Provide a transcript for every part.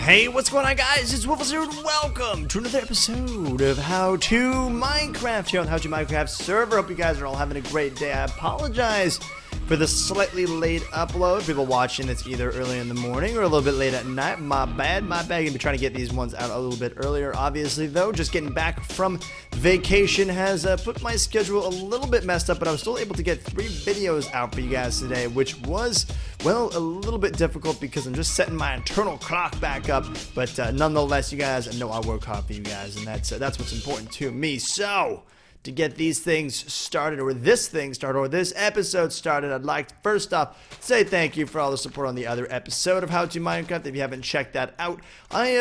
Hey, what's going on, guys? It's MrWoofless here, and welcome to another episode of How to Minecraft here on How to Minecraft server. Hope you guys are all having a great day. I apologize for the slightly late upload. People watching it's either early in the morning or a little bit late at night. My bad. Gonna be trying to get these ones out a little bit earlier, obviously, though. Just getting back from vacation has put my schedule a little bit messed up, but I was still able to get 3 videos out for you guys today, which was, well, a little bit difficult because I'm just setting my internal clock back up. But nonetheless, you guys know I work hard for you guys, and that's what's important to me. So, to get these things started, or this thing started, or this episode started, I'd like to first off say thank you for all the support on the other episode of How to Minecraft. If you haven't checked that out, I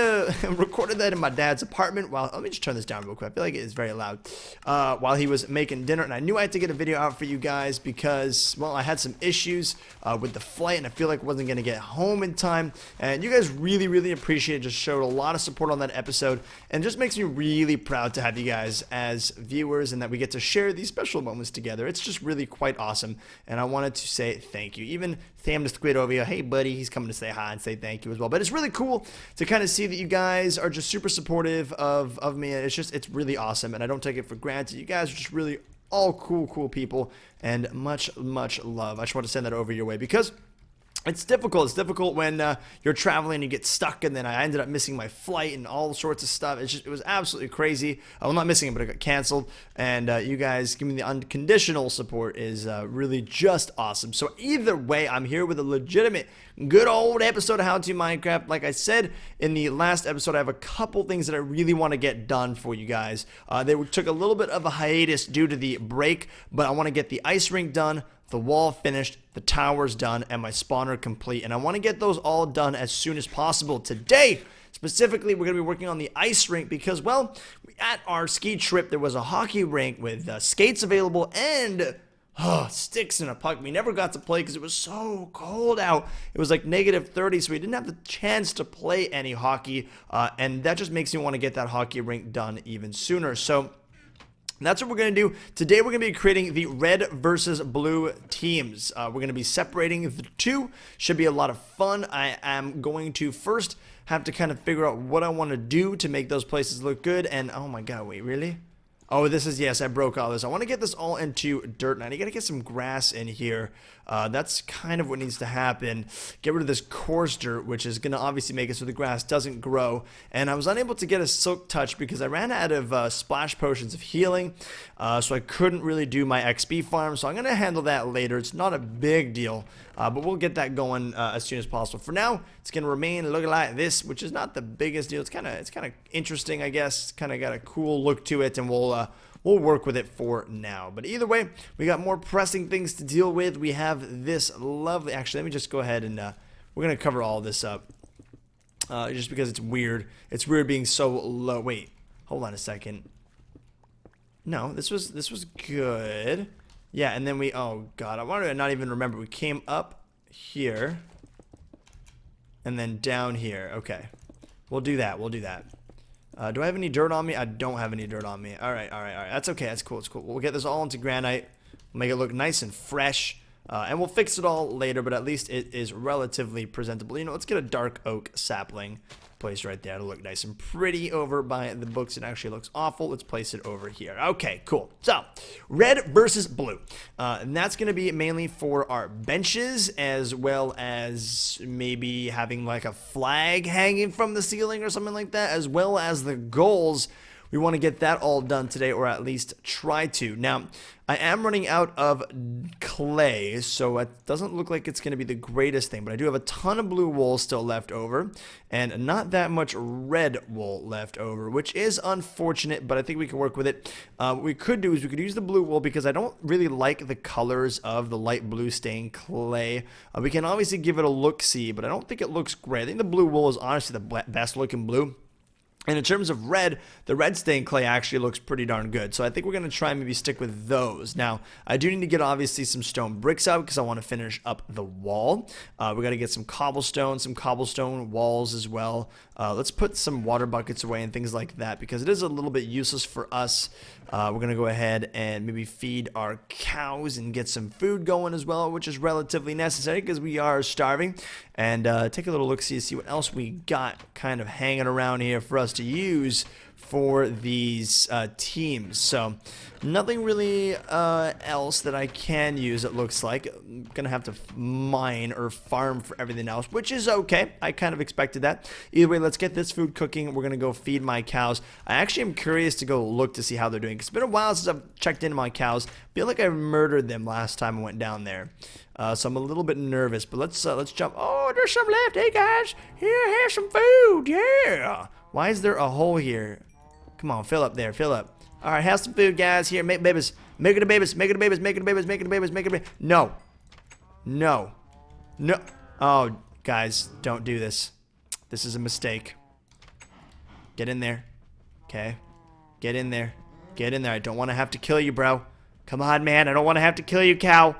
recorded that in my dad's apartment while, let me just turn this down real quick, I feel like it is very loud, while he was making dinner, and I knew I had to get a video out for you guys because, well, I had some issues with the flight, and I feel like I wasn't going to get home in time, and you guys really appreciate it. Just showed a lot of support on that episode, and it just makes me really proud to have you guys as viewers, and that we get to share these special moments together. It's just really quite awesome, and I wanted to say thank you. Even Tham the Squid over here, hey buddy, he's coming to say hi and say thank you as well. But it's really cool to kind of see that you guys are just super supportive of me. It's really awesome, and I don't take it for granted. You guys are just really all cool people, and much love. I just want to send that over your way because it's difficult. It's difficult when you're traveling and you get stuck, and then I ended up missing my flight and all sorts of stuff. It was absolutely crazy. Well, not missing it, but it got canceled. And you guys giving the unconditional support is really just awesome. So either way, I'm here with a legitimate, good old episode of How to Minecraft. Like I said in the last episode, I have a couple things that I really want to get done for you guys. They took a little bit of a hiatus due to the break, but I want to get the ice rink done, the wall finished, the towers done, and my spawner complete. And I want to get those all done as soon as possible. Today, specifically, we're going to be working on the ice rink because, well, at our ski trip, there was a hockey rink with skates available and sticks and a puck. We never got to play because it was so cold out. It was like -30, so we didn't have the chance to play any hockey. And that just makes me want to get that hockey rink done even sooner. So that's what we're going to do. Today we're going to be creating the red versus blue teams. We're going to be separating the two. Should be a lot of fun. I am going to first have to kind of figure out what I want to do to make those places look good. And oh my god, wait, really? Oh, this is, yes, I broke all this. I want to get this all into dirt. Now, you got to get some grass in here. That's kind of what needs to happen. Get rid of this coarse dirt, which is going to obviously make it so the grass doesn't grow. And I was unable to get a silk touch because I ran out of splash potions of healing. So I couldn't really do my XP farm. So I'm going to handle that later. It's not a big deal. But we'll get that going as soon as possible. For now, it's going to remain looking like this, which is not the biggest deal. It's kind of interesting, I guess. It's kind of got a cool look to it, and we'll work with it for now. But either way, we got more pressing things to deal with. We have this lovely, actually, let me just go ahead and we're going to cover all this up just because it's weird. It's weird being so low. Wait, hold on a second. No, this was good. Yeah, and then oh god, I wanted to not even remember. We came up here and then down here. Okay, we'll do that. Do I have any dirt on me? I don't have any dirt on me. All right. That's okay. That's cool. It's cool. We'll get this all into granite. We'll make it look nice and fresh. And we'll fix it all later, but at least it is relatively presentable. You know, let's get a dark oak sapling placed right there to look nice and pretty. Over by the books, it actually looks awful. Let's place it over here. Okay, cool. So, red versus blue. And that's going to be mainly for our benches, as well as maybe having like a flag hanging from the ceiling or something like that, as well as the goals. We want to get that all done today, or at least try to. Now, I am running out of clay, so it doesn't look like it's going to be the greatest thing, but I do have a ton of blue wool still left over, and not that much red wool left over, which is unfortunate, but I think we can work with it. What we could do is we could use the blue wool, because I don't really like the colors of the light blue stained clay. We can obviously give it a look-see, but I don't think it looks great. I think the blue wool is honestly the best looking blue. And in terms of red, the red stained clay actually looks pretty darn good. So I think we're going to try and maybe stick with those. Now, I do need to get obviously some stone bricks out because I want to finish up the wall. We got to get some cobblestone walls as well. Let's put some water buckets away and things like that because it is a little bit useless for us. We're going to go ahead and maybe feed our cows and get some food going as well, which is relatively necessary because we are starving. And take a little look-see to see what else we got kind of hanging around here for us to use for these teams. So nothing really else that I can use, it looks like. I'm gonna have to mine or farm for everything else, which is okay. I kind of expected that. Either way, let's get this food cooking. We're gonna go feed my cows. I actually am curious to go look to see how they're doing. It's been a while since I've checked into my cows. Feel like I murdered them last time I went down there. So I'm a little bit nervous, but let's jump. Oh, there's some left. Hey guys, here, have some food. Yeah. Why is there a hole here? Come on, fill up there, fill up. All right, have some food, guys. Here, make babies. Make it a babies, make it a babies, make it a babies, make it a babies, make it a babies. No. No. No. Oh, guys, don't do this. This is a mistake. Get in there. Okay. Get in there. Get in there. I don't want to have to kill you, bro. Come on, man. I don't want to have to kill you, cow.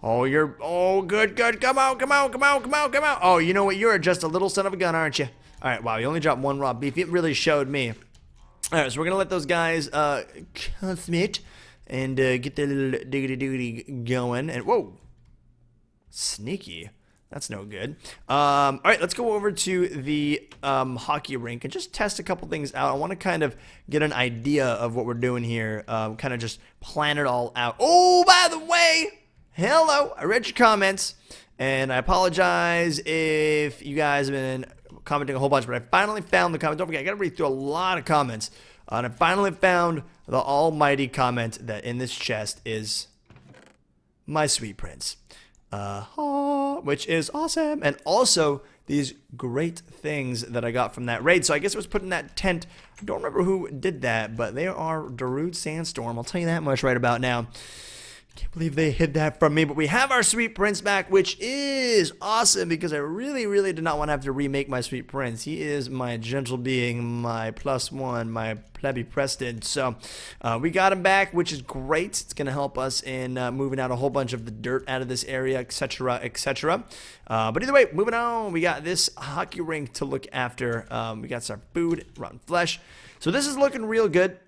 Oh, good. Come on. Oh, you know what? You're just a little son of a gun, aren't you? All right, wow, you only dropped one raw beef. It really showed me. All right, so we're going to let those guys commit and get their little diggity going. And, whoa, sneaky. That's no good. All right, let's go over to the hockey rink and just test a couple things out. I want to kind of get an idea of what we're doing here, kind of just plan it all out. Oh, by the way, hello, I read your comments, and I apologize if you guys have been commenting a whole bunch, but I finally found the comment. Don't forget, I got to read through a lot of comments, and I finally found the almighty comment that in this chest is my sweet prince, which is awesome, and also these great things that I got from that raid. So I guess it was put in that tent. I don't remember who did that, but they are Darude Sandstorm. I'll tell you that much right about now. Can't believe they hid that from me, but we have our sweet prince back, which is awesome because I really did not want to have to remake my sweet prince. He is my gentle being, my +1, my plebby Preston. So we got him back, which is great. It's going to help us in moving out a whole bunch of the dirt out of this area, etc. But either way, moving on, we got this hockey rink to look after. We got some food, rotten flesh. So this is looking real good.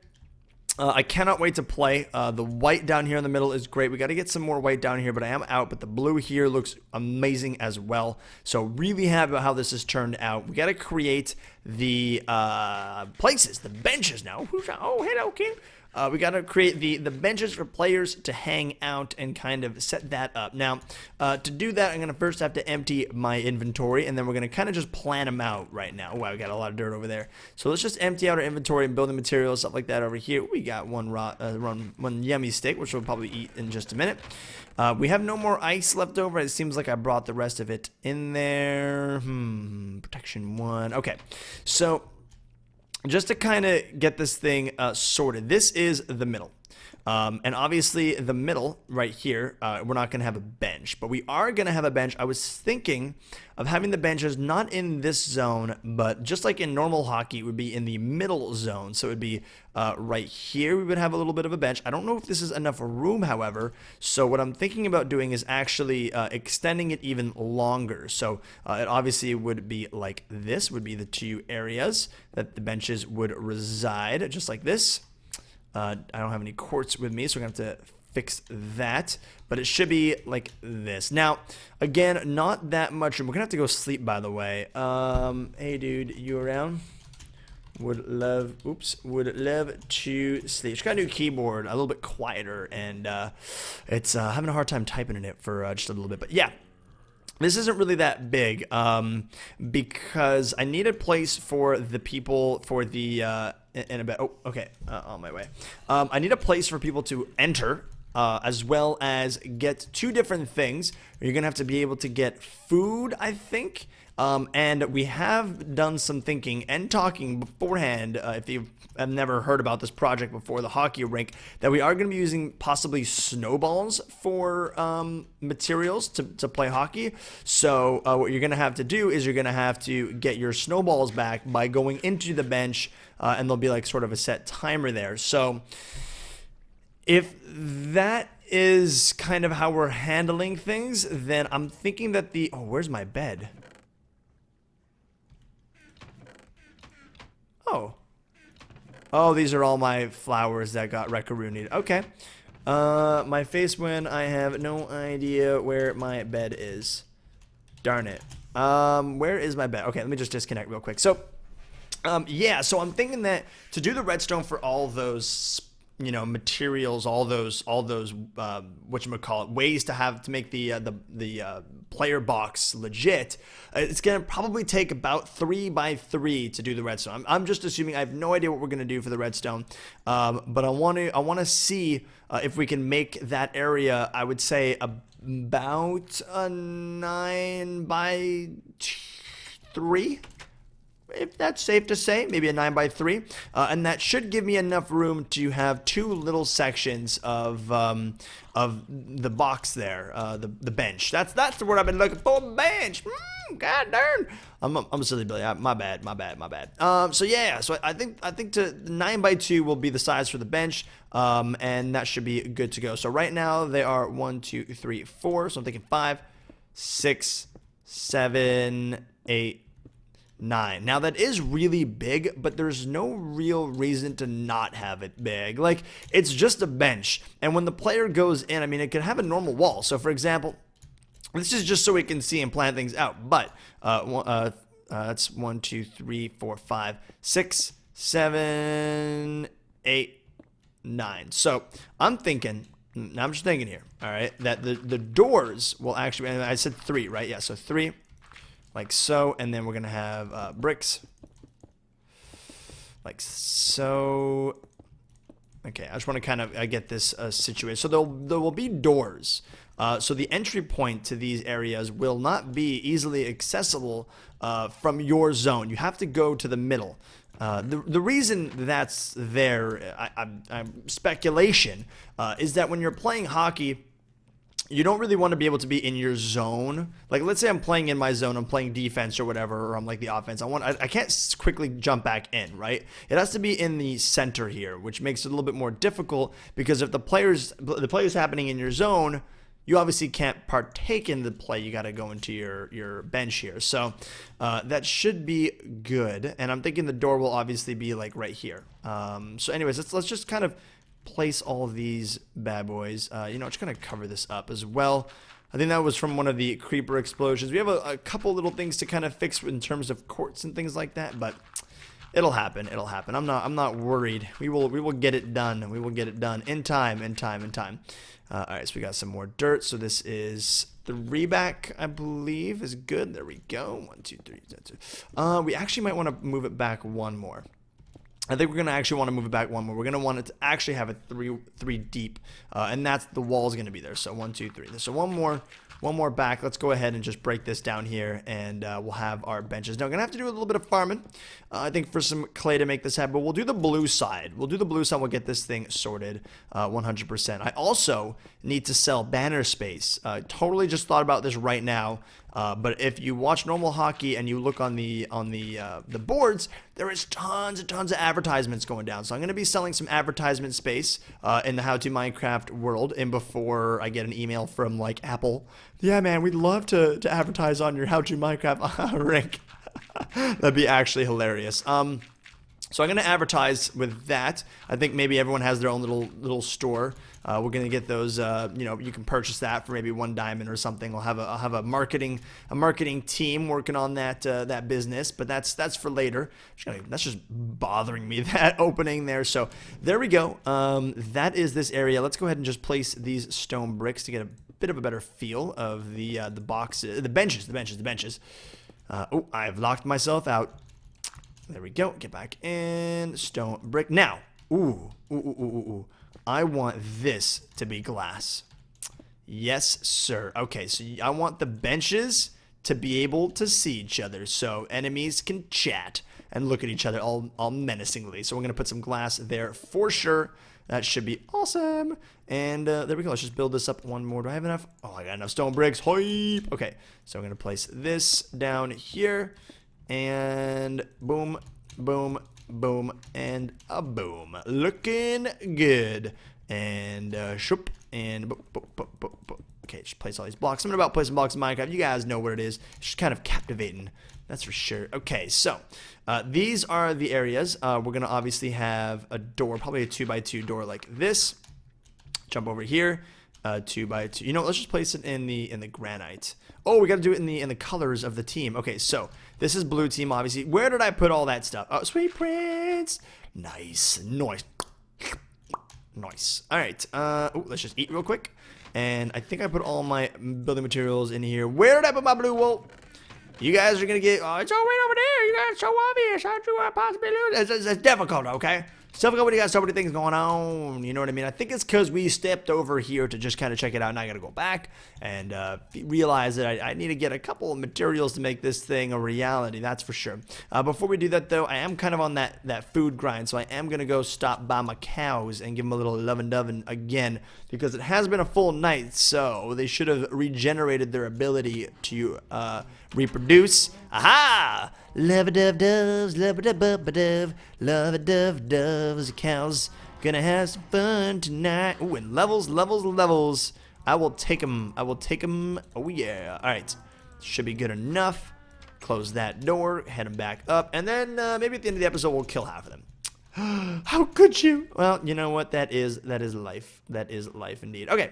I cannot wait to play. The white down here in the middle is great. We got to get some more white down here, but I am out. But the blue here looks amazing as well. So really happy about how this has turned out. We got to create the places, the benches now. Oh, hello, King. We got to create the benches for players to hang out and kind of set that up. Now, to do that, I'm going to first have to empty my inventory, and then we're going to kind of just plan them out right now. Wow, we got a lot of dirt over there. So let's just empty out our inventory and building materials, stuff like that over here. We got one yummy steak, which we'll probably eat in just a minute. We have no more ice left over. It seems like I brought the rest of it in there. Protection 1. Okay, so just to kind of get this thing sorted, this is the middle. And obviously the middle right here, we're not going to have a bench, but we are going to have a bench. I was thinking of having the benches not in this zone, but just like in normal hockey, it would be in the middle zone. So it would be right here. We would have a little bit of a bench. I don't know if this is enough room, however. So what I'm thinking about doing is actually extending it even longer. So it obviously would be like this, would be the two areas that the benches would reside, just like this. I don't have any quartz with me, so we're going to have to fix that. But it should be like this. Now, again, not that much room. We're going to have to go sleep, by the way. Hey, dude, you around? Would love to sleep. Just got a new keyboard, a little bit quieter, and it's having a hard time typing in it for just a little bit. But yeah. This isn't really that big because I need a place for the people for the in a bit. Oh, okay, on my way. I need a place for people to enter as well as get two different things. You're gonna have to be able to get food, I think, And we have done some thinking and talking beforehand, if you've never heard about this project before, the hockey rink, that we are going to be using possibly snowballs for materials to play hockey. So what you're going to have to do is you're going to have to get your snowballs back by going into the bench, and there'll be like sort of a set timer there. So if that is kind of how we're handling things, then I'm thinking that where's my bed? Oh, these are all my flowers that got recaroonied. Okay. My face when I have no idea where my bed is. Darn it. Where is my bed? Okay, let me just disconnect real quick. So, yeah, so I'm thinking that to do the redstone for all those, materials, all those whatchamacallit, ways to make the player box legit, it's gonna probably take about 3 by 3 to do the redstone. I'm just assuming. I have no idea what we're gonna do for the redstone, but I want to see if we can make that area, I would say, about a 9 by 3. If that's safe to say, maybe a 9 by 3, and that should give me enough room to have 2 little sections of the box there, the bench. That's the word I've been looking for. Bench. God darn. I'm a silly Billy. My bad. So yeah. So I think 9 by 2 will be the size for the bench, and that should be good to go. So right now they are 1, 2, 3, 4. So I'm thinking 5, 6, 7, 8. 9. Now that is really big, but there's no real reason to not have it big. Like, it's just a bench, and when the player goes in, I mean, it could have a normal wall. So for example, this is just so we can see and plan things out, but that's 1, 2, 3, 4, 5, 6, 7, 8, 9. So I'm just thinking here, all right, that the doors will actually, and I said 3, right? Yeah, so 3, like so, and then we're gonna have bricks, like so. Okay, I just want to kind of get this situated. So there will be doors. So the entry point to these areas will not be easily accessible from your zone. You have to go to the middle. The reason that's there, speculation, is that when you're playing hockey, you don't really want to be able to be in your zone. Like, let's say I'm playing in my zone, I'm playing defense or whatever, or I'm like the offense. I can't quickly jump back in, right? It has to be in the center here, which makes it a little bit more difficult, because if the player's happening in your zone, you obviously can't partake in the play. You got to go into your bench here. So that should be good. And I'm thinking the door will obviously be like right here. So anyways, let's just kind of place all of these bad boys. Just gonna cover this up as well. I think that was from one of the creeper explosions. We have a couple little things to kind of fix in terms of quartz and things like that, but it'll happen. I'm not worried. We will get it done. We will get it done in time. All right, so we got some more dirt. So this is 3 back, I believe, is good. There we go. 1, 2, 3. We actually might want to move it back one more. I think we're going to actually want to move it back one more. We're going to want it to actually have a 3 deep, and that's the wall's going to be there. So 1, 2, 3. So one more back. Let's go ahead and just break this down here, and we'll have our benches. Now, we're going to have to do a little bit of farming, I think, for some clay to make this happen, but we'll do the blue side. We'll get this thing sorted 100%. I also need to sell banner space. Totally just thought about this right now. But if you watch normal hockey and you look on the boards, there is tons and tons of advertisements going down. So I'm going to be selling some advertisement space in the How to Minecraft world. And before I get an email from like Apple, yeah, man, we'd love to advertise on your How to Minecraft rink. That'd be actually hilarious. So I'm going to advertise with that. I think maybe everyone has their own little store. We're going to get those, you can purchase that for maybe 1 diamond or something. I'll have a marketing team working on that business, but that's for later. That's just bothering me, that opening there. So there we go. That is this area. Let's go ahead and just place these stone bricks to get a bit of a better feel of the boxes, the benches. Oh, I've locked myself out. There we go. Get back in. Stone brick. Now, ooh. I want this to be glass. Yes, sir. Okay, so I want the benches to be able to see each other, so enemies can chat and look at each other all menacingly. So we're going to put some glass there for sure. That should be awesome. And there we go. Let's just build this up one more. Do I have enough? Oh, I got enough stone bricks. Hype. Okay, so I'm going to place this down here. And boom, boom, boom, and a boom. Looking good. And shoop. And boop, boop, boop, boop, boop. Okay, just place all these blocks. Something about placing blocks in Minecraft. You guys know what it is. It's just kind of captivating. That's for sure. Okay, so these are the areas. We're going to obviously have a door, probably a 2x2 door like this. Jump over here, 2x2. You know, let's just place it in the granite. Oh, we got to do it in the colors of the team. Okay, so this is blue team, obviously. Where did I put all that stuff? Oh, sweet prince. Nice. Nice. Nice. All right. Let's just eat real quick. And I think I put all my building materials in here. Where did I put my blue wool? You guys are going to get... Oh, it's all right over there. You guys are so obvious. How'd you possibly lose? It's difficult, okay? It's difficult when you got so many things going on. You know what I mean? I think it's because we stepped over here to just kind of check it out. Now I got to go back and realize that I need to get a couple of materials to make this thing a reality. That's for sure. Before we do that, though, I am kind of on that food grind. So I am going to go stop by my cows and give them a little lovin' again. Because it has been a full night. So they should have regenerated their ability to reproduce. Aha! Love-a-dove-doves, love-a-dove-dove, love-a-dove-doves, cows gonna have some fun tonight. Ooh, and levels. I will take them. Oh, yeah. All right. Should be good enough. Close that door, head them back up, and then maybe at the end of the episode, we'll kill half of them. How could you? Well, you know what? That is life. That is life indeed. Okay.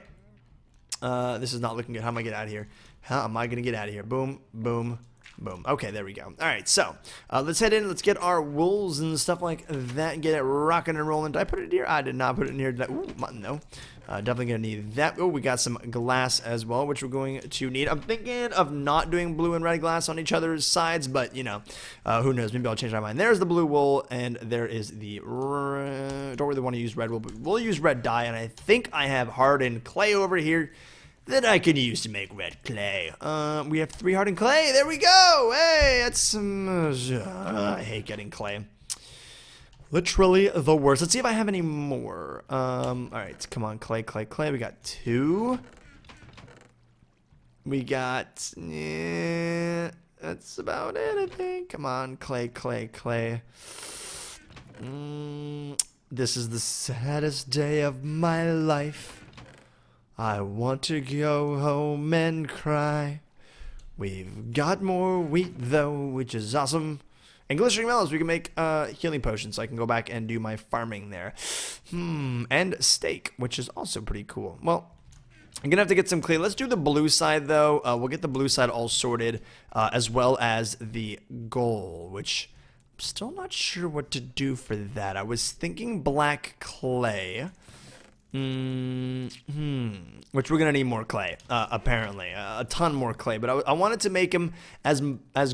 This is not looking good. How am I going to get out of here? How am I going to get out of here? Boom, boom, boom. Okay, there we go. All right, so let's head in. Let's get our wools and stuff like that and get it rocking and rolling. Did I put it in here? I did not put it in here. Ooh, mutton, no. Definitely going to need that. Oh, we got some glass as well, which we're going to need. I'm thinking of not doing blue and red glass on each other's sides, but, you know, who knows? Maybe I'll change my mind. There's the blue wool, and there is the don't really want to use red wool, but we'll use red dye, and I think I have hardened clay over here that I could use to make red clay. We have 3 hardened clay. There we go. Hey, that's some... I hate getting clay. Literally the worst. Let's see if I have any more. All right, come on, clay. We got 2. We got... Yeah, that's about it, I think. Come on, clay. This is the saddest day of my life. I want to go home and cry. We've got more wheat, though, which is awesome. And glistening melons, we can make healing potions, so I can go back and do my farming there. And steak, which is also pretty cool. Well, I'm going to have to get some clay. Let's do the blue side, though. We'll get the blue side all sorted, as well as the goal, which I'm still not sure what to do for that. I was thinking black clay. Which we're gonna need more clay, apparently, a ton more clay. But I wanted to make him as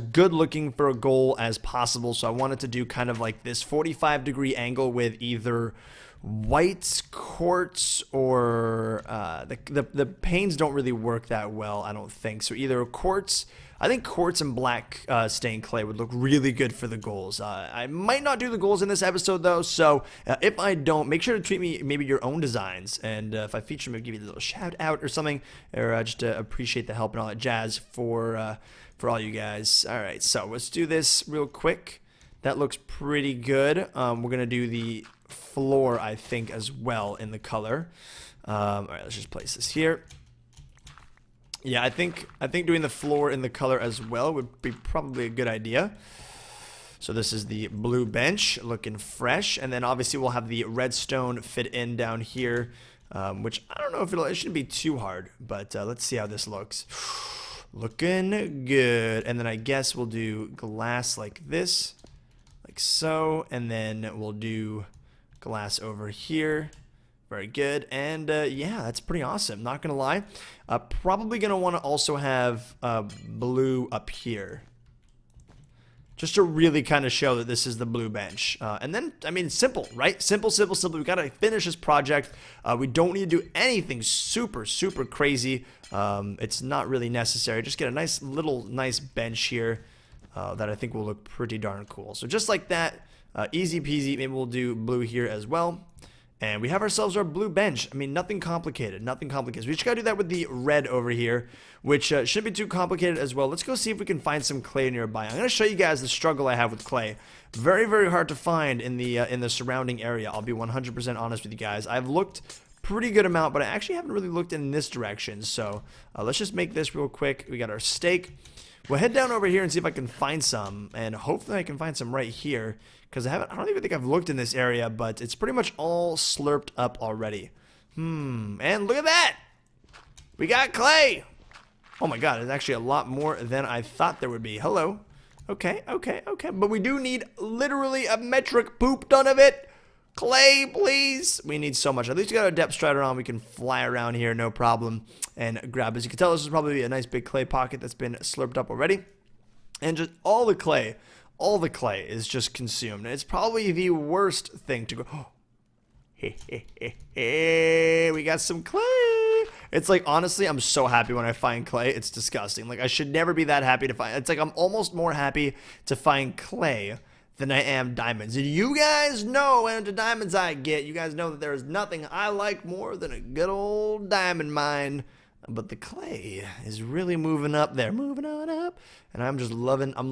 good looking for a goal as possible. So I wanted to do kind of like this 45-degree angle with either white quartz or the panes don't really work that well, I don't think. So either quartz. I think quartz and black stained clay would look really good for the goals. I might not do the goals in this episode, though, so if I don't, make sure to tweet me maybe your own designs, and if I feature them, I'll give you a little shout out or something, or just appreciate the help and all that jazz for all you guys. All right, so let's do this real quick. That looks pretty good. We're going to do the floor, I think, as well in the color. All right, let's just place this here. Yeah, I think doing the floor in the color as well would be probably a good idea. So this is the blue bench, looking fresh, and then obviously we'll have the redstone fit in down here, which I don't know if it shouldn't be too hard, but let's see how this looks. Looking good. And then I guess we'll do glass like this, like so, and then we'll do glass over here. Very good, and yeah, that's pretty awesome, not gonna lie. Probably gonna want to also have blue up here. just to really kind of show that this is the blue bench. And then, I mean, simple, right? Simple, simple, simple. We got to finish this project. We don't need to do anything super, super crazy. It's not really necessary. Just get a nice bench here that I think will look pretty darn cool. So just like that, easy peasy. Maybe we'll do blue here as well. And we have ourselves our blue bench. I mean, nothing complicated, nothing complicated. So we just gotta do that with the red over here, which shouldn't be too complicated as well. Let's go see if we can find some clay nearby. I'm gonna show you guys the struggle I have with clay. Very, very hard to find in the surrounding area. I'll be 100% honest with you guys. I've looked pretty good amount, but I actually haven't really looked in this direction. So let's just make this real quick. We got our steak. We'll head down over here and see if I can find some, and hopefully I can find some right here, because I don't even think I've looked in this area, but it's pretty much all slurped up already. And look at that! We got clay! Oh my god, it's actually a lot more than I thought there would be. Hello. Okay, but we do need literally a metric poop ton of it. Clay, please. We need so much. At least we got our depth strider on. We can fly around here, no problem, and grab. As you can tell, this is probably a nice big clay pocket that's been slurped up already. And just all the clay is just consumed. And it's probably the worst thing to go. Oh. We got some clay. It's like, honestly, I'm so happy when I find clay. It's disgusting. Like, I should never be that happy to find. It's like I'm almost more happy to find clay than I am diamonds. And you guys know how into diamonds I get. You guys know that there is nothing I like more than a good old diamond mine. But the clay is really moving up there. Moving on up. And I'm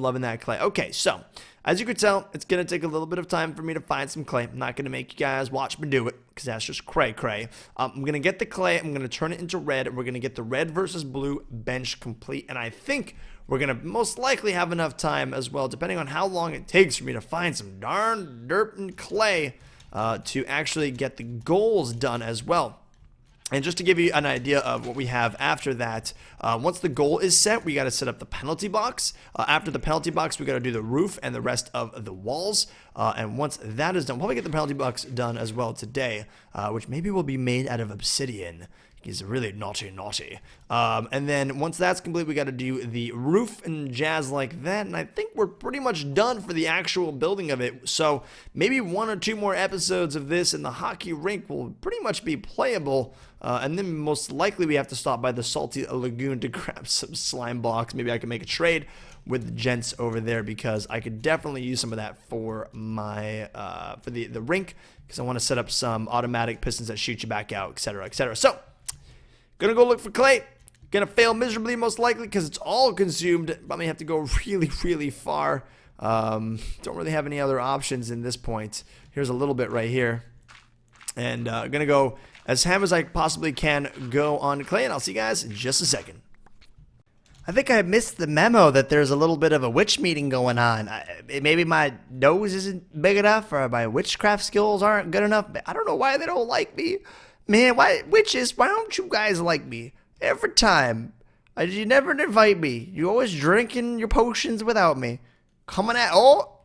loving that clay. Okay, so as you can tell, it's going to take a little bit of time for me to find some clay. I'm not going to make you guys watch me do it, because that's just cray. I'm going to get the clay. I'm going to turn it into red. And we're going to get the red versus blue bench complete. And I think we're going to most likely have enough time as well, depending on how long it takes for me to find some darn dirt and clay to actually get the goals done as well. And just to give you an idea of what we have after that, once the goal is set, we got to set up the penalty box. After the penalty box, we got to do the roof and the rest of the walls. And once that is done, we'll probably get the penalty box done as well today, which maybe will be made out of obsidian. He's really naughty. And then once that's complete, we got to do the roof and jazz like that. And I think we're pretty much done for the actual building of it. So maybe 1 or 2 more episodes of this, and the hockey rink will pretty much be playable. And then most likely we have to stop by the salty lagoon to grab some slime blocks. Maybe I can make a trade with the gents over there, because I could definitely use some of that for my for the rink, because I want to set up some automatic pistons that shoot you back out, etc., etc. So gonna go look for clay. Gonna fail miserably most likely, because it's all consumed. Probably have to go really far. Don't really have any other options in this point. Here's a little bit right here, and gonna go as ham as I possibly can go on clay, and I'll see you guys in just a second. I think I missed the memo that there's a little bit of a witch meeting going on. Maybe my nose isn't big enough, or my witchcraft skills aren't good enough. I don't know why they don't like me. Man, why don't you guys like me? Every time. You never invite me. You always drinking your potions without me. Coming at... Oh!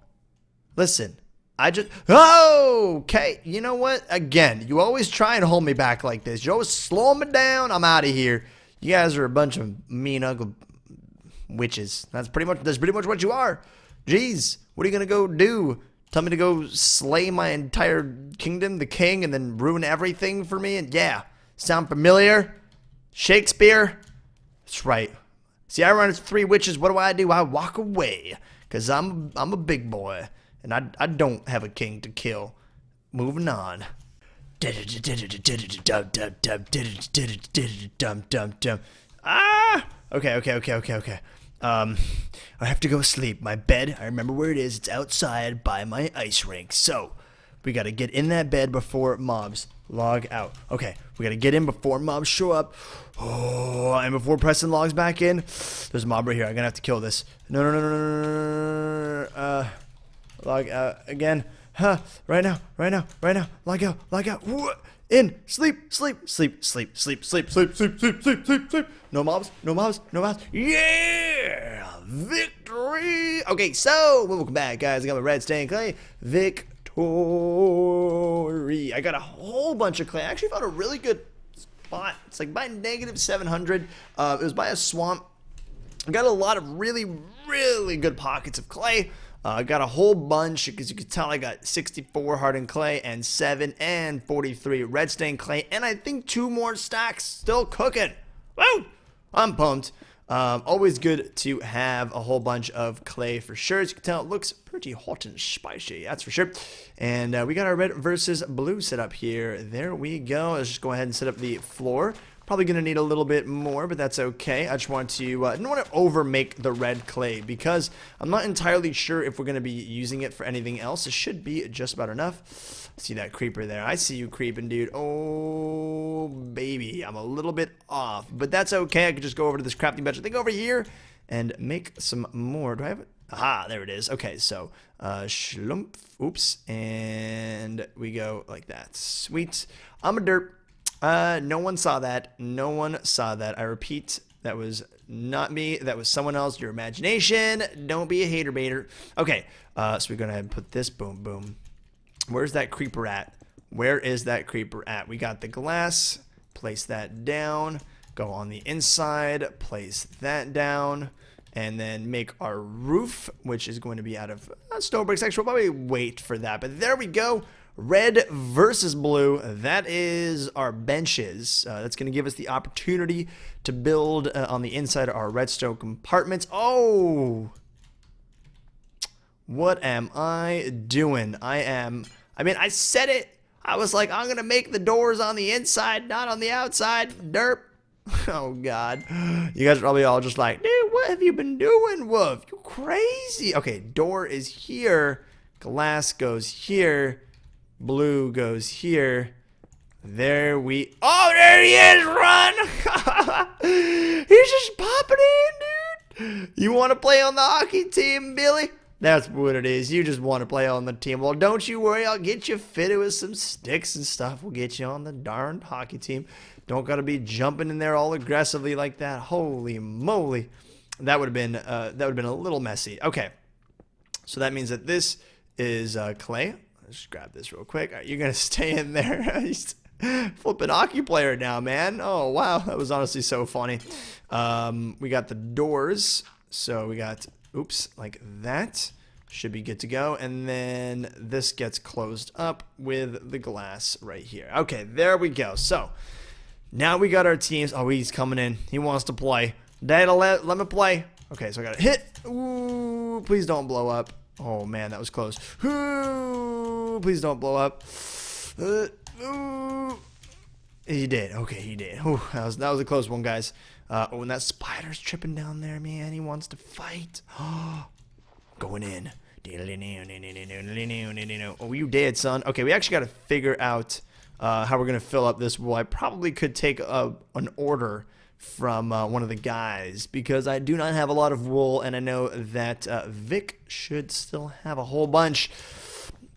Listen. Okay. You know what? Again, you always try and hold me back like this. You always slow me down. I'm out of here. You guys are a bunch of mean, ugly witches. That's pretty much what you are. Jeez. What are you going to go do? Tell me to go slay my entire kingdom, the king, and then ruin everything for me? And yeah, sound familiar? Shakespeare? That's right. See, I run into 3 witches. What do? I walk away, because I'm a big boy, and I don't have a king to kill. Moving on. Ah! Okay. I have to go sleep. My bed, I remember where it is. It's outside by my ice rink. So, we gotta get in that bed before mobs log out. Okay, we gotta get in before mobs show up. Oh, and before pressing logs back in, there's a mob right here. I'm gonna have to kill this. No. Log out again. Huh, right now. Log out. In, sleep. No mobs. Yeah, victory. Okay, so welcome back, guys. I got my red stain clay. Victory. I got a whole bunch of clay. I actually found a really good spot. It's like by -700. It was by a swamp. I got a lot of really good pockets of clay. I got a whole bunch, because you can tell I got 64 hardened clay and 7 and 43 red stained clay, and I think 2 more stacks still cooking. Woo! I'm pumped. Always good to have a whole bunch of clay for sure. As you can tell, it looks pretty hot and spicy, that's for sure. And we got our red versus blue set up here. There we go. Let's just go ahead and set up the floor. Probably going to need a little bit more, but that's okay. I just want to, I don't want to over make the red clay, because I'm not entirely sure if we're going to be using it for anything else. It should be just about enough. See that creeper there? I see you creeping, dude. Oh, baby. I'm a little bit off, but that's okay. I could just go over to this crafting bench, I think, over here, and make some more. Do I have it? Aha, there it is. Okay, so, schlumpf. Oops. And we go like that. Sweet. I'm a derp. No one saw that. No one saw that. I repeat, that was not me. That was someone else. Your imagination. Don't be a hater baiter. Okay, so we're going to put this. Boom, boom. Where's that creeper at? Where is that creeper at? We got the glass. Place that down. Go on the inside. Place that down. And then make our roof, which is going to be out of stone bricks. Actually, we'll probably wait for that. But there we go. Red versus blue. That is our benches. That's going to give us the opportunity to build on the inside of our redstone compartments. Oh! What am I doing? I mean, I said it. I was like, I'm going to make the doors on the inside, not on the outside. Derp. Oh, God. You guys are probably all just like, dude, what have you been doing, Woof? You crazy. Okay, door is here. Glass goes here. Blue goes here. There we... Oh, there he is! Run! He's just popping in, dude. You want to play on the hockey team, Billy? That's what it is. You just want to play on the team. Well, don't you worry. I'll get you fitted with some sticks and stuff. We'll get you on the darn hockey team. Don't got to be jumping in there all aggressively like that. Holy moly. That would have been a little messy. Okay. So that means that this is clay. Let's grab this real quick. All right, you're going to stay in there. Flipping hockey player now, man. Oh, wow. That was honestly so funny. We got the doors. So we got, oops, like that. Should be good to go. And then this gets closed up with the glass right here. Okay, there we go. So now we got our teams. Oh, he's coming in. He wants to play. Dad, let me play. Okay, so I got to hit. Ooh, please don't blow up. Oh, man, that was close. Ooh, please don't blow up. Ooh. He did. Okay, he did. Ooh, that was a close one, guys. Oh, and that spider's tripping down there, man. He wants to fight. Going in. Oh, you dead, son. Okay, we actually got to figure out how we're going to fill up this wool. I probably could take an order from one of the guys, because I do not have a lot of wool, and I know that Vic should still have a whole bunch.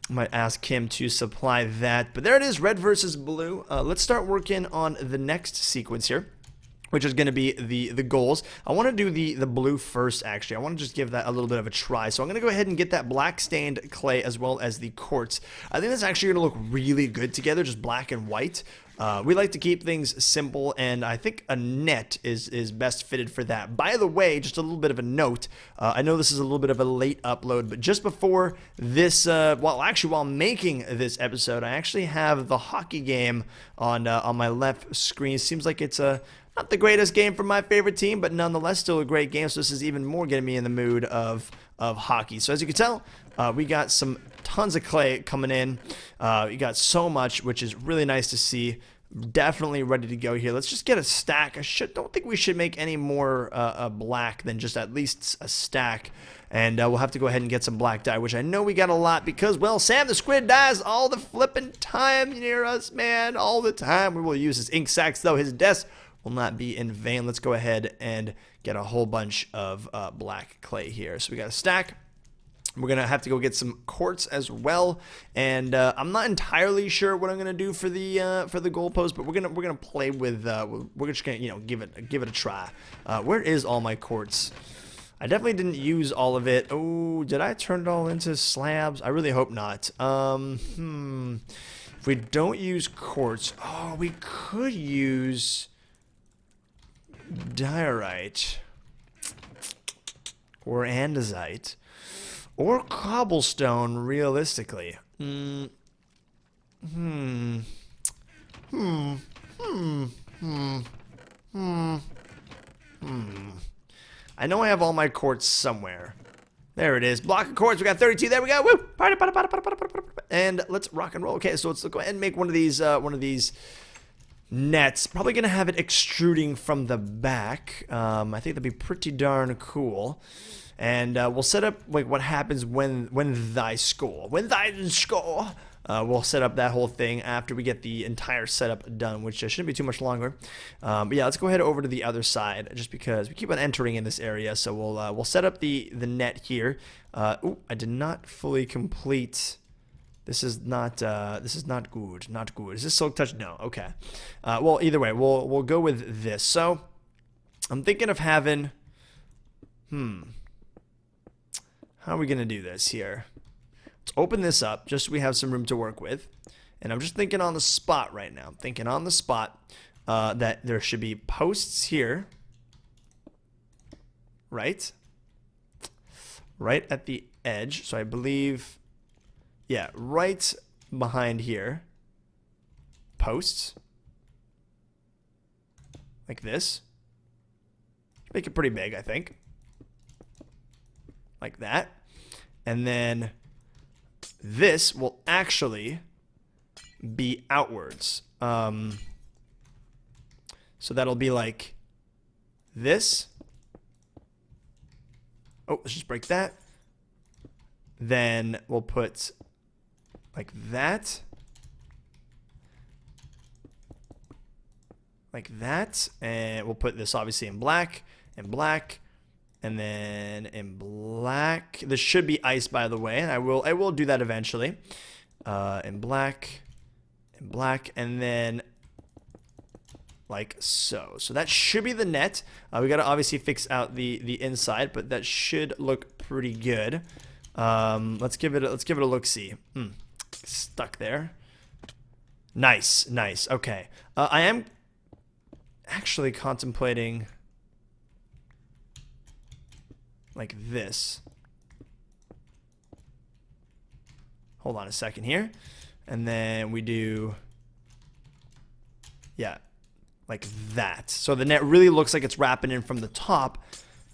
Might ask him to supply that. But there it is, red versus blue. Let's start working on the next sequence here, which is going to be the goals. I want to do the blue first, actually. I want to just give that a little bit of a try. So I'm going to go ahead and get that black stained clay as well as the quartz. I think that's actually going to look really good together, just black and white. We like to keep things simple, and I think a net is best fitted for that. By the way, just a little bit of a note. I know this is a little bit of a late upload, but just before this, while making this episode, I actually have the hockey game on my left screen. Seems like it's not the greatest game for my favorite team, but nonetheless still a great game. So this is even more getting me in the mood of hockey. So as you can tell, we got some tons of clay coming in. We got so much, which is really nice to see. Definitely ready to go here. Let's just get a stack. Don't think we should make any more black than just at least a stack. And we'll have to go ahead and get some black dye, which I know we got a lot because, well, Sam the Squid dies all the flipping time near us, man. All the time. We will use his ink sacks, though. His death will not be in vain. Let's go ahead and get a whole bunch of black clay here. So we got a stack. We're going to have to go get some quartz as well, and I'm not entirely sure what I'm going to do for the goalpost, but we're going to play with we're just going to give it a try. Where is all my quartz? I definitely didn't use all of it. Oh, did I turn it all into slabs? I really hope not. If we don't use quartz, oh, we could use diorite or andesite. Or cobblestone, realistically. I know I have all my quartz somewhere. There it is. Block of quartz. We got 32. There we go. Woo! Party, party, party, party, party, party, party. And let's rock and roll. Okay, so let's go ahead and make one of these nets. Probably gonna have it extruding from the back. I think that'd be pretty darn cool. And we'll set up like what happens when thy score. We'll set up that whole thing after we get the entire setup done, which shouldn't be too much longer. But yeah, let's go ahead over to the other side, just because we keep on entering in this area. So we'll set up the net here. Ooh, I did not fully complete. This is not good. Not good. Is this silk touch? No. Okay. Well, either way, we'll go with this. So I'm thinking of having. How are we gonna do this here? Let's open this up just so we have some room to work with. And I'm just thinking on the spot right now. I'm thinking on the spot that there should be posts here. Right? Right at the edge. So I believe, yeah, right behind here. Posts. Like this. Make it pretty big, I think. Like that. And then this will actually be outwards. So that'll be like this. Oh, let's just break that. Then we'll put like that. Like that. And we'll put this obviously in black and black. And then in black, this should be ice, by the way, and I will do that eventually. In black, and then like so. So that should be the net. We gotta obviously fix out the inside, but that should look pretty good. Let's give it a look-see. Stuck there. Nice, nice. Okay. I am actually contemplating. Like this. Hold on a second here. And then we do, yeah, like that. So the net really looks like it's wrapping in from the top.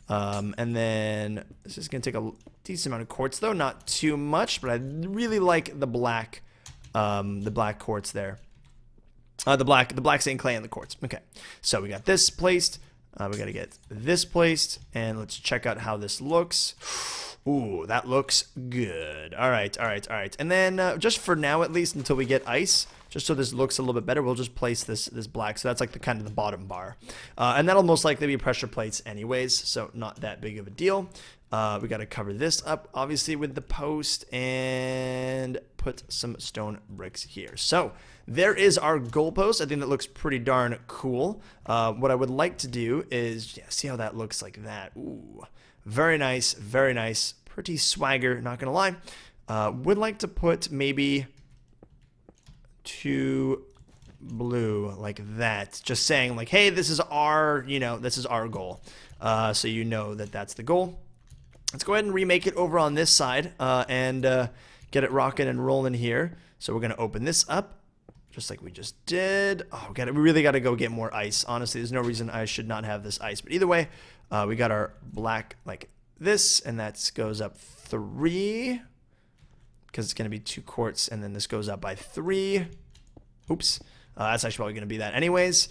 And then this is going to take a decent amount of quartz, though. Not too much, but I really like the black quartz there. The black stained clay and the quartz. Okay, so we got this placed. We got to get this placed, and let's check out how this looks. Ooh, that looks good. All right. And then just for now, at least until we get ice, just so this looks a little bit better, we'll just place this black. So that's like the kind of the bottom bar, and that'll most likely be pressure plates anyways, so not that big of a deal. We got to cover this up, obviously, with the post and put some stone bricks here. So there is our goalpost. I think that looks pretty darn cool. What I would like to do is, see how that looks like that. Ooh, very nice, very nice. Pretty swagger, not gonna lie. Would like to put maybe 2 blue like that. Just saying, like, hey, this is our, this is our goal. So you know that that's the goal. Let's go ahead and remake it over on this side and get it rocking and rolling here. So we're gonna open this up. Just like we just did. Oh, we really got to go get more ice. Honestly, there's no reason I should not have this ice. But either way, we got our black like this, and that goes up 3 because it's going to be 2 quarts, and then this goes up by 3. Oops. That's actually probably going to be that anyways.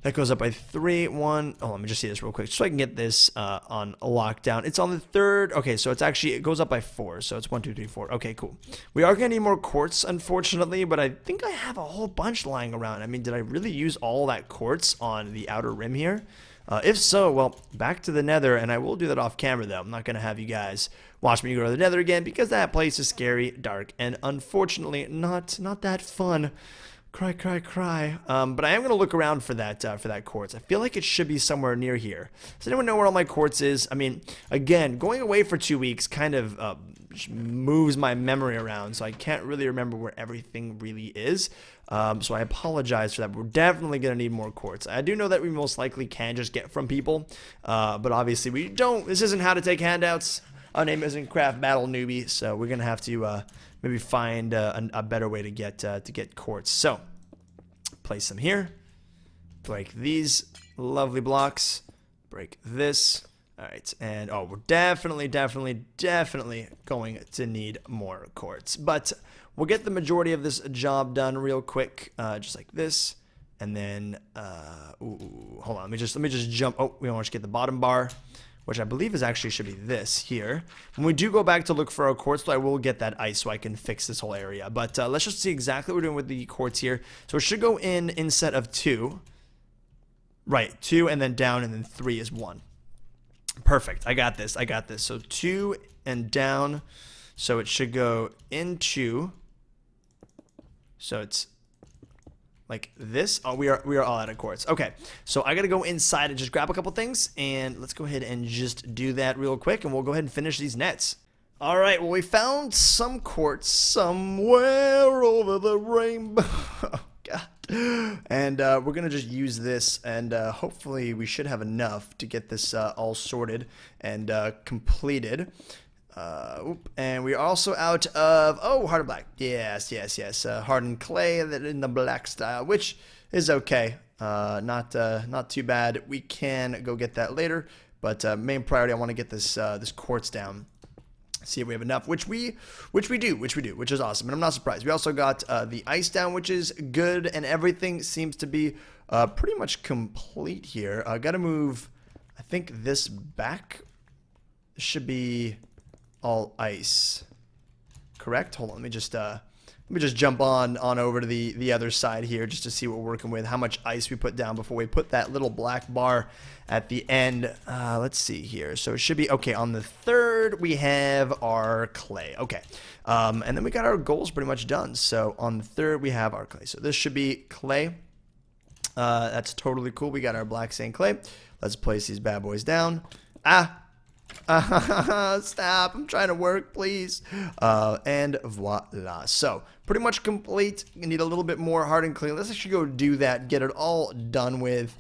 That goes up by 3. 1. Oh, let me just see this real quick so I can get this on a lockdown. It's on the 3rd. Okay, so it goes up by 4. So it's 1, 2, 3, 4. Okay, cool. We are going to need more quartz, unfortunately, but I think I have a whole bunch lying around. I mean, did I really use all that quartz on the outer rim here? If so, well, back to the nether, and I will do that off camera, though. I'm not going to have you guys watch me go to the nether again because that place is scary, dark, and unfortunately not that fun. Cry, cry, cry. But I am going to look around for that quartz. I feel like it should be somewhere near here. Does anyone know where all my quartz is? I mean, again, going away for 2 weeks kind of moves my memory around, so I can't really remember where everything really is. So I apologize for that. But we're definitely going to need more quartz. I do know that we most likely can just get from people, but obviously we don't. This isn't how to take handouts. Our name isn't Craft Battle Newbie, so we're gonna have to maybe find a better way to get quartz. So place them here. Break these lovely blocks. Break this. All right, and oh, we're definitely going to need more quartz, but we'll get the majority of this job done real quick, just like this, and then hold on, let me just jump. Oh, we want to get the bottom bar, which I believe is actually should be this here. When we do go back to look for our quartz, though, I will get that ice so I can fix this whole area. But let's just see exactly what we're doing with the quartz here. So it should go in instead of 2. Right, 2 and then down, and then 3 is 1. Perfect. I got this. So 2 and down. So it should go into. So it's like this. Oh, we are all out of quartz. Okay. So I got to go inside and just grab a couple things, and let's go ahead and just do that real quick, and we'll go ahead and finish these nets. All right. Well, we found some quartz somewhere over the rainbow. God. And we're gonna just use this, and hopefully we should have enough to get this all sorted and completed. And we're also out of hardened black. Yes. Hardened clay in the black style, which is okay. Not too bad. We can go get that later, but main priority, I want to get this quartz down. See if we have enough, which we do, which is awesome, and I'm not surprised. We also got the ice down, which is good, and everything seems to be pretty much complete here. I gotta move, I think, this back. This should be all ice, correct? Hold on, let me just jump on over to the other side here just to see what we're working with, how much ice we put down before we put that little black bar at the end. Let's see here. So it should be okay. On the 3rd, we have our clay. Okay. And then we got our goals pretty much done. So on the 3rd, we have our clay. So this should be clay. That's totally cool. We got our black sand clay. Let's place these bad boys down. Stop, I'm trying to work, please. And voila. So pretty much complete. You need a little bit more hardened clay. Let's actually go do that, get it all done with.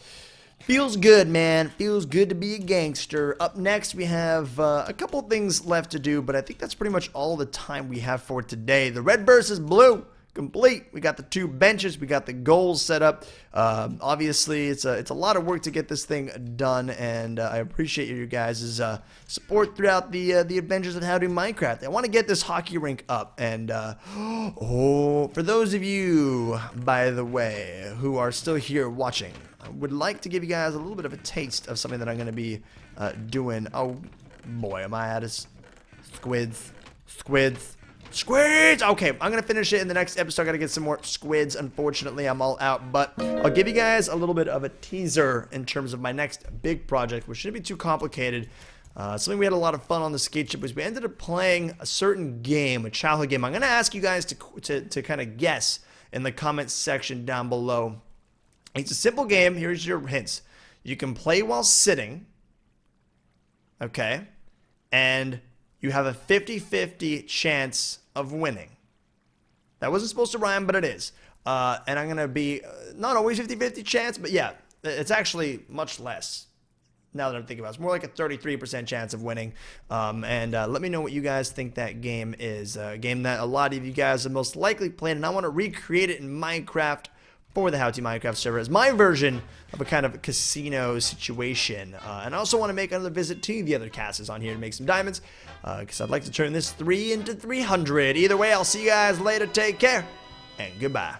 Feels good, man. Feels good to be a gangster. Up next, we have a couple things left to do, but I think that's pretty much all the time we have for today. The red versus blue. Complete. We got the 2 benches. We got the goals set up. Obviously, it's a lot of work to get this thing done, and I appreciate you guys' support throughout the adventures of How to Minecraft. I want to get this hockey rink up, and for those of you, by the way, who are still here watching, I would like to give you guys a little bit of a taste of something that I'm going to be doing. Oh boy, am I out of squids? Okay, I'm gonna finish it in the next episode. I gotta get some more squids. Unfortunately, I'm all out, but I'll give you guys a little bit of a teaser in terms of my next big project, which shouldn't be too complicated. Something we had a lot of fun on the skate ship was we ended up playing a certain game, a childhood game. I'm gonna ask you guys to kind of guess in the comments section down below. It's a simple game. Here's your hints. You can play while sitting, okay, and you have a 50-50 chance of winning. That wasn't supposed to rhyme, but it is. And I'm going to be not always 50-50 chance, but yeah, it's actually much less now that I'm thinking about it. It's more like a 33% chance of winning. And let me know what you guys think that game is. A game that a lot of you guys have most likely played, and I want to recreate it in Minecraft for the How to Minecraft server as my version of a kind of casino situation. And I also want to make another visit to the other castles on here to make some diamonds, because I'd like to turn this 3 into 300. Either way, I'll see you guys later. Take care, and goodbye.